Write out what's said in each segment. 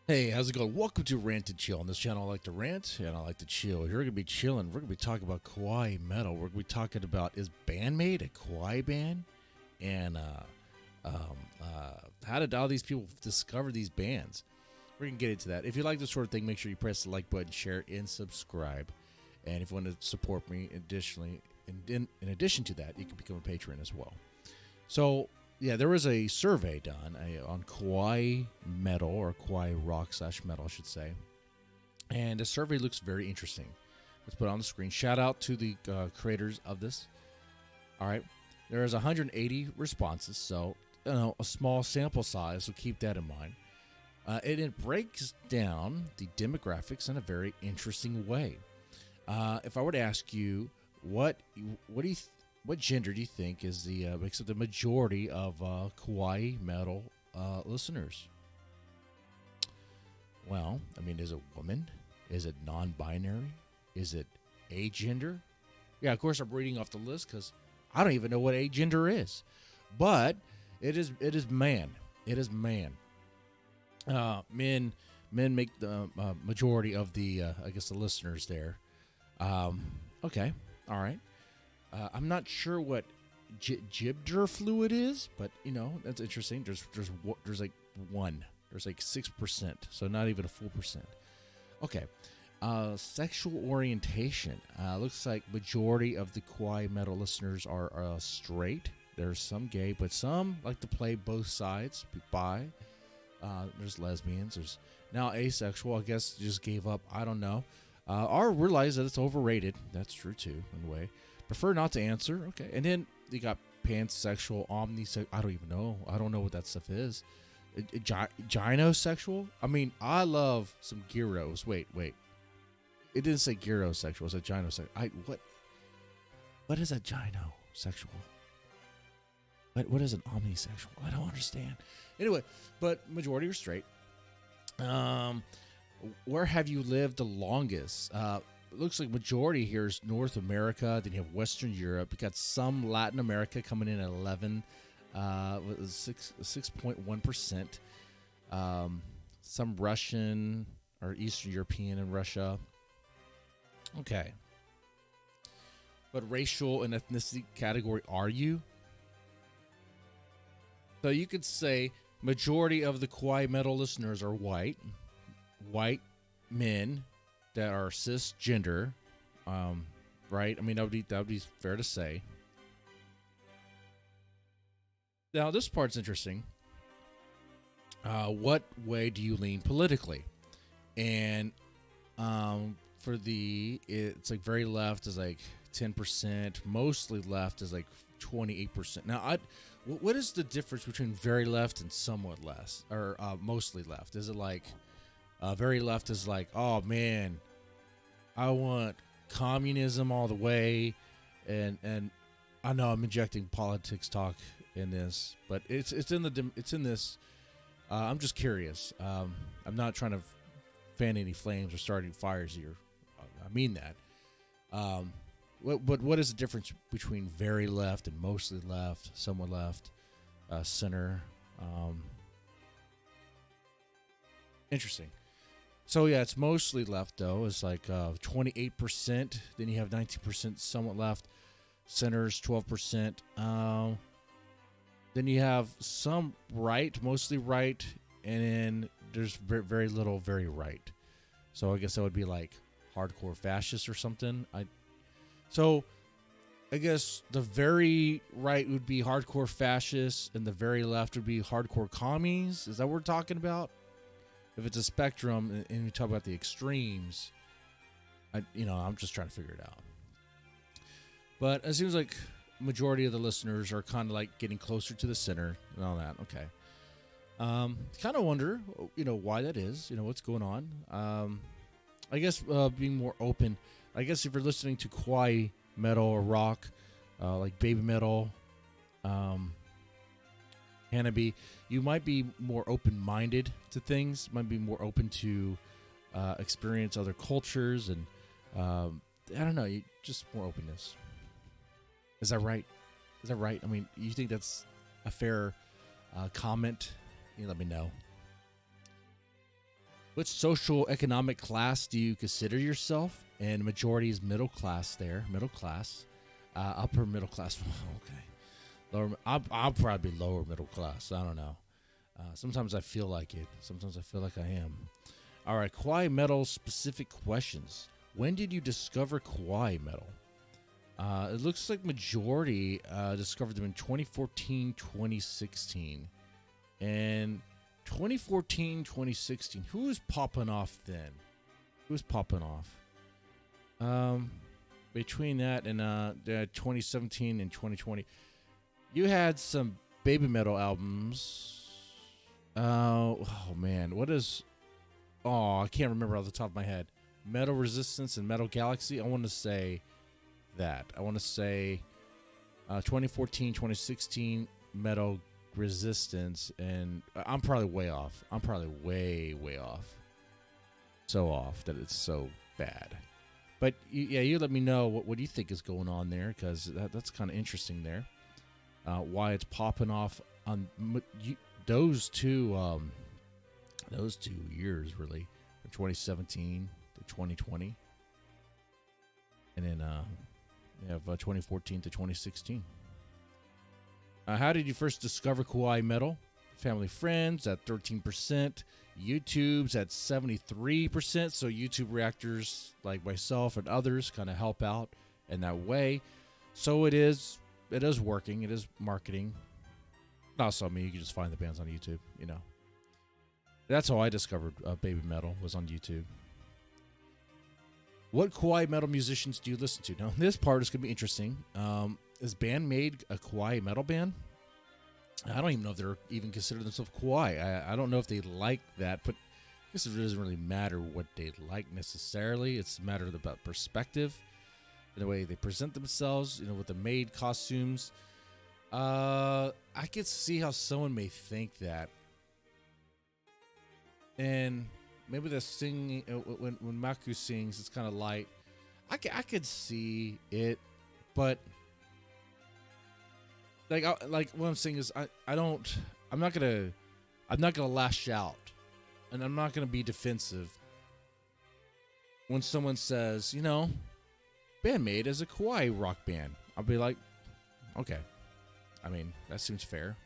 Hey, how's it going? Welcome to Rant and Chill. On this channel, I like to rant and I like to chill. Here we're going to be chilling. We're going to be talking about kawaii metal. We're going to be talking about, is Bandmaid a kawaii band? And how did all these people discover these bands? We're going to get into that. If you like this sort of thing, make sure you press the like button, share, and subscribe. And if you want to support me additionally, in addition to that, you can become a patron as well. So, yeah, there was a survey done on kawaii metal, or kawaii rock / metal, I should say. And the survey looks very interesting. Let's put it on the screen. Shout out to the creators of this. All right. There's 180 responses, so a small sample size, so keep that in mind. It breaks down the demographics in a very interesting way. If I were to ask you, what gender do you think is makes up the majority of kawaii metal listeners? Well, I mean, is it woman? Is it non-binary? Is it agender? Yeah, of course I'm reading off the list because I don't even know what agender is, but it is man. It is man. Men make the majority of the I guess the listeners there. Okay, all right. I'm not sure what gibder fluid is, but that's interesting. There's like one. There's like 6%, so not even a full percent. Okay. Sexual orientation. Looks like majority of the kawaii metal listeners are straight. There's some gay, but some like to play both sides. Bi. There's lesbians. There's now asexual. I guess just gave up. I don't know. Or realize that it's overrated. That's true too, in a way. Prefer not to answer. Okay. And then you got pansexual, omnisexual. I don't even know. I don't know what that stuff is. Gynosexual? I mean, I love some gyros. Wait. It didn't say gyrosexual. It said gynosexual. What is a gynosexual? What is an omnisexual? I don't understand. Anyway, but majority are straight. Where have you lived the longest? Looks like majority here is North America. Then you have Western Europe. You got some Latin America coming in at 6.1%. Some Russian or Eastern European and Russia. Okay. What racial and ethnicity category are you? So you could say majority of the kawaii metal listeners are white men that are cisgender, right? I mean, that would be fair to say. Now, this part's interesting. What way do you lean politically? And it's like very left is like 10%, mostly left is like 28%. Now, what is the difference between very left and somewhat less, or mostly left? Is it like very left is like, oh man, I want communism all the way, and I know I'm injecting politics talk in this, but it's in this. I'm just curious. I'm not trying to fan any flames or starting fires here. I mean that. What is the difference between very left and mostly left, somewhat left, center? Interesting. So yeah, it's mostly left though. It's like 28%. Then you have 19% somewhat left. Centers 12%. Then you have some right, mostly right, and then there's very little very right. So I guess that would be like hardcore fascist or something. So I guess the very right would be hardcore fascists, and the very left would be hardcore commies. Is that what we're talking about? If it's a spectrum and we talk about the extremes, I'm just trying to figure it out. But it seems like majority of the listeners are kind of like getting closer to the center and all that. Okay. Kind of wonder, why that is. What's going on. I guess being more open. I guess if you're listening to kawaii metal or rock, like baby metal, Hanabi, you might be more open-minded to things, might be more open to experience other cultures, and I don't know, just more openness. Is that right? I mean, you think that's a fair comment? You let me know. Which social economic class do you consider yourself? And majority is middle class there. Middle class. Upper middle class. Okay. Lower. I'll probably be lower middle class. I don't know. Sometimes I feel like it. Sometimes I feel like I am. All right. Kawaii metal specific questions. When did you discover Kawaii metal? It looks like majority discovered them in 2014, 2016. And 2014, 2016. Who was popping off then? Who was popping off? Between that and 2017 and 2020, you had some baby metal albums. Oh man, what is? Oh, I can't remember off the top of my head. Metal Resistance and Metal Galaxy. I want to say that. I want to say 2014, 2016 Metal Resistance, and I'm probably way off. I'm probably way off. So off that it's so bad. But yeah, you let me know what do you think is going on there, because that's kind of interesting there. Why it's popping off on those two years really, from 2017 to 2020, and then you have 2014 to 2016. How did you first discover Kawaii metal? Family friends at 13%. YouTube's at 73%. So YouTube reactors like myself and others kind of help out in that way. So it is working. It is marketing. Also, I mean, you can just find the bands on YouTube, you know. That's how I discovered baby metal, was on YouTube. What Kawaii metal musicians do you listen to? Now, this part is going to be interesting. Is Bandmaid a Kawaii metal band? I don't even know if they're even consider themselves Kawaii. I don't know if they like that, but I guess it doesn't really matter what they like necessarily. It's a matter about perspective, the way they present themselves, you know, with the maid costumes. I could see how someone may think that. And maybe the singing, when Maku sings, it's kind of light. I could see it, but like what I'm saying is I'm not gonna lash out, and I'm not gonna be defensive when someone says, you know, Bandmaid is a Kawaii rock band. I'll be like, okay, I mean, that seems fair.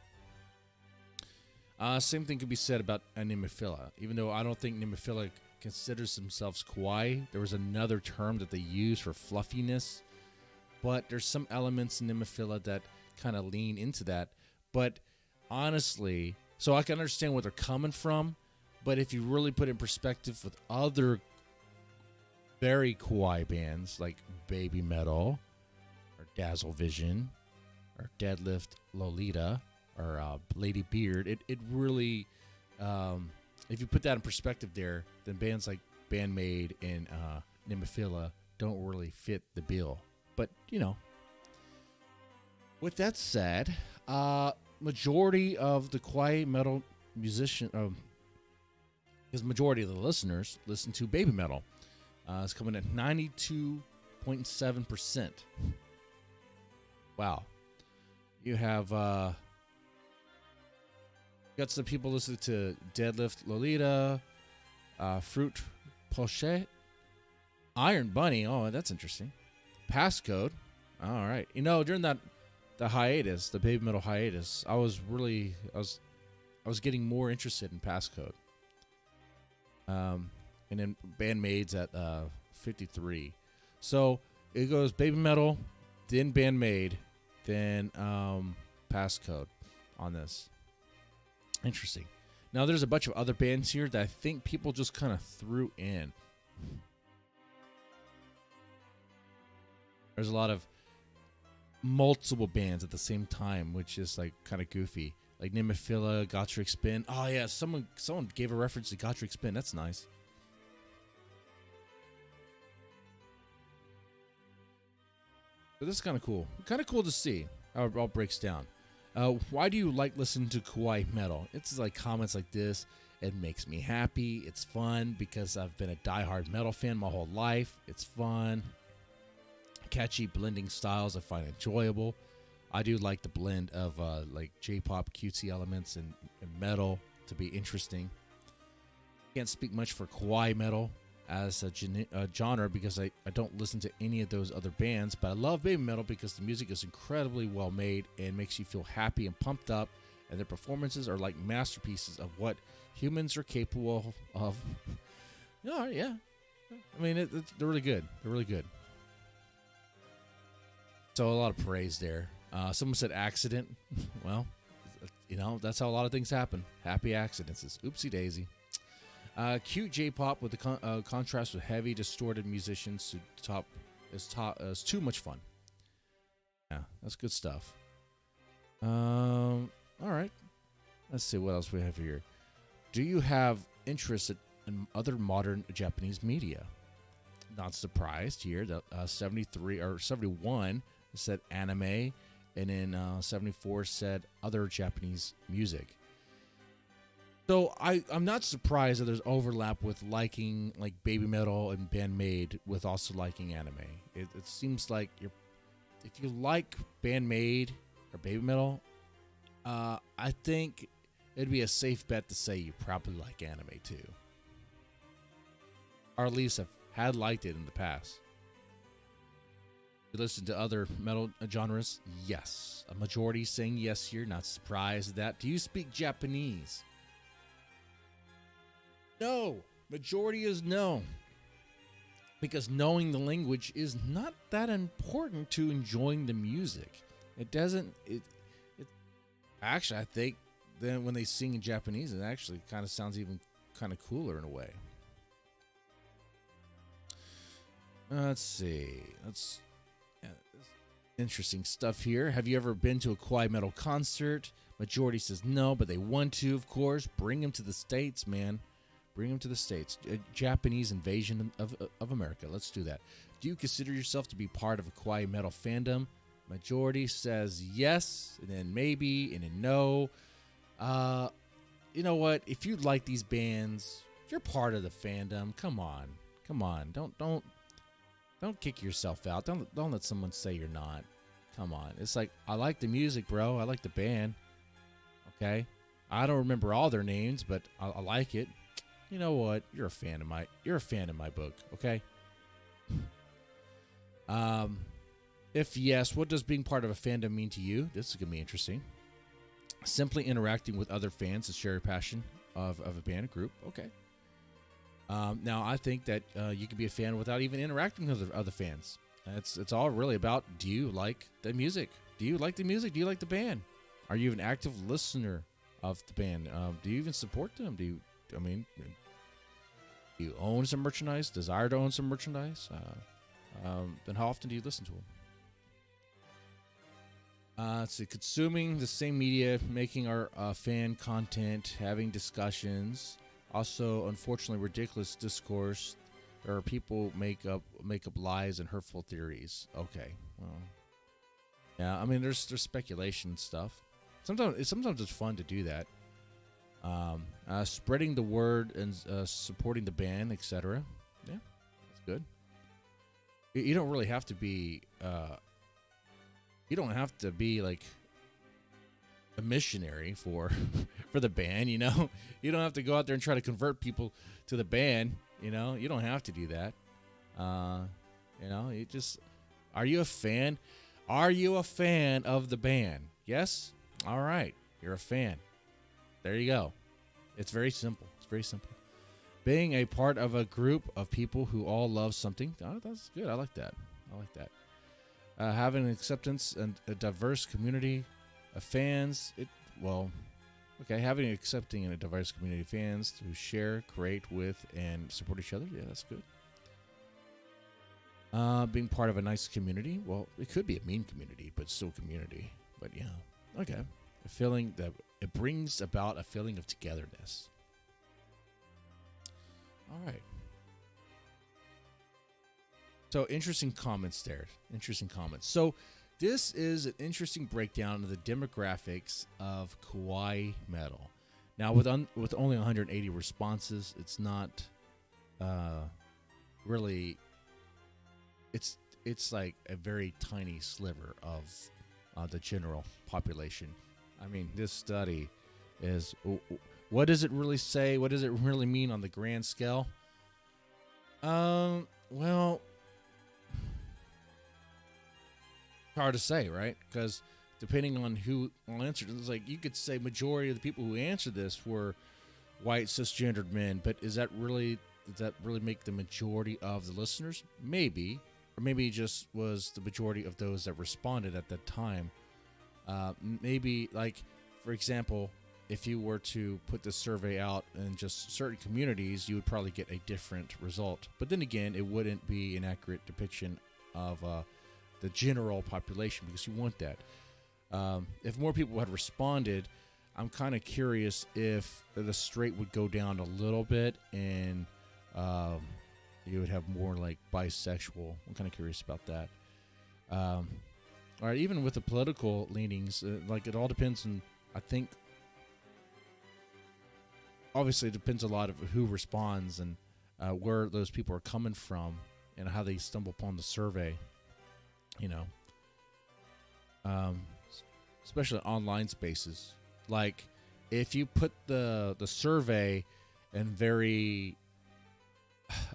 Same thing could be said about Nemophila. Even though I don't think Nemophila considers themselves Kawaii, there was another term that they use for fluffiness. But there's some elements in Nemophila that kind of lean into that. But honestly, so I can understand where they're coming from. But if you really put it in perspective with other very Kawaii bands like Baby Metal or Dazzle Vision or Deadlift Lolita or Lady Beard, it really, if you put that in perspective there, then bands like Bandmaid and Nemophila don't really fit the bill. But, you know, with that said, majority of the Kawaii metal musician, because majority of the listeners listen to baby metal. It's coming at 92.7%. Wow. You have got some people listening to Deadlift Lolita, Fruit Poche, Iron Bunny. Oh, that's interesting. Passcode. All right. You know, during the hiatus, the baby metal hiatus, I was getting more interested in Passcode. And then Bandmaid's at 53. So it goes baby metal, then Bandmaid, then Passcode on this. Interesting. Now there's a bunch of other bands here that I think people just kind of threw in. There's a lot of multiple bands at the same time, which is like kind of goofy. Like Nemophila, Gotrek Spin. Oh yeah, someone gave a reference to Gotrek Spin. That's nice. But this is kind of cool. Kind of cool to see how it all breaks down. Why do you like listening to Kawaii metal? It's like comments like this. It makes me happy. It's fun because I've been a diehard metal fan my whole life. It's fun. Catchy blending styles I find enjoyable. I do like the blend of like J-pop cutesy elements and metal to be interesting. Can't speak much for kawaii metal as a genre because I don't listen to any of those other bands, but I love baby metal because the music is incredibly well made and makes you feel happy and pumped up, and their performances are like masterpieces of what humans are capable of. Yeah. I mean, they're really good. They're really good. So a lot of praise there. Someone said accident. Well, that's how a lot of things happen. Happy accidents. It's oopsie daisy. Cute J-pop with the contrast with heavy, distorted musicians is too much fun. Yeah, that's good stuff. All right. Let's see what else we have here. Do you have interest in other modern Japanese media? Not surprised here that 73 or 71 said anime, and then 74 said other Japanese music. So I'm not surprised that there's overlap with liking like Baby Metal and Bandmaid with also liking anime. It seems like if you like Bandmaid or Baby Metal, I think it'd be a safe bet to say you probably like anime too, or at least have had liked it in the past. You listen to other metal genres? Yes. A majority saying yes here. Not surprised at that. Do you speak Japanese? No. Majority is no. Because knowing the language is not that important to enjoying the music. It doesn't. Actually, I think then when they sing in Japanese, it actually kind of sounds even kind of cooler in a way. Let's see. Interesting stuff here. Have you ever been to a kawaii metal concert? Majority says no, but they want to, of course. Bring them to the States, man. Bring them to the States. A Japanese invasion of America. Let's do that. Do you consider yourself to be part of a kawaii metal fandom? Majority says yes, and then maybe, and then no. You know what? If you like these bands, you're part of the fandom. Come on. Don't kick yourself out. Don't let someone say you're not. Come on. It's like, I like the music, bro. I like the band. Okay? I don't remember all their names, but I like it. You know what? You're a fan in my book, okay? If yes, what does being part of a fandom mean to you? This is going to be interesting. Simply interacting with other fans to share your passion of a band or group. Okay. Now, I think that you can be a fan without even interacting with other fans. It's all really about, do you like the music? Do you like the music? Do you like the band? Are you an active listener of the band? Do you even support them? Do you own some merchandise? Desire to own some merchandise? Then how often do you listen to them? So consuming the same media, making our fan content, having discussions. Also, unfortunately, ridiculous discourse. There are people make up lies and hurtful theories. Okay, well, yeah. I mean, there's speculation stuff. Sometimes it's fun to do that. Spreading the word and supporting the band, etc. Yeah, that's good. You don't really have to be. You don't have to be like a missionary for the band, you know. You don't have to go out there and try to convert people to the band, you know. You don't have to do that. You just, are you a fan? Are you a fan of the band? Yes? All right. You're a fan. There you go. It's very simple. Being a part of a group of people who all love something. Oh, that's good. I like that. Having acceptance and a diverse community of fans. Having accepting and a diverse community of fans to share, create with, and support each other. Yeah, that's good. Being part of a nice community. Well, it could be a mean community, but still community. But yeah, okay. A feeling that it brings about a feeling of togetherness. All right. So interesting comments there. So this is an interesting breakdown of the demographics of kawaii metal. Now, with only 180 responses, it's not really. It's like a very tiny sliver of the general population. I mean, this study is What does it really say? What does it really mean on the grand scale? Well, hard to say, right? Because depending on who answered, it's like you could say majority of the people who answered this were white cisgendered men, but does that really make the majority of the listeners? Maybe, or maybe it just was the majority of those that responded at that time. Maybe, like, for example, if you were to put this survey out in just certain communities, you would probably get a different result. But then again, it wouldn't be an accurate depiction of the general population, because you want that. If more people had responded, I'm kind of curious if the straight would go down a little bit and you would have more like bisexual. I'm kind of curious about that. All right, even with the political leanings, like it all depends on, I think, obviously it depends a lot of who responds and where those people are coming from and how they stumble upon the survey, you know. Especially online spaces. Like, if you put the survey in very,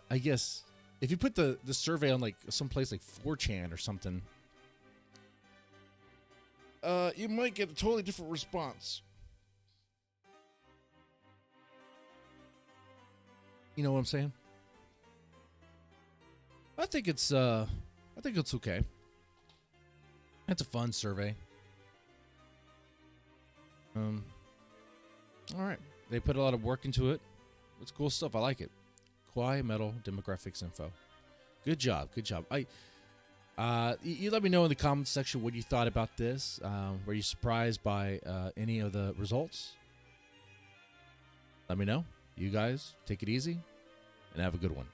I guess, if you put the survey on like someplace like 4chan or something, you might get a totally different response. You know what I'm saying? I think it's okay. It's a fun survey. All right. They put a lot of work into it. It's cool stuff. I like it. Kwai Metal Demographics Info. Good job. Good job. You let me know in the comments section what you thought about this. Were you surprised by any of the results? Let me know. You guys take it easy and have a good one.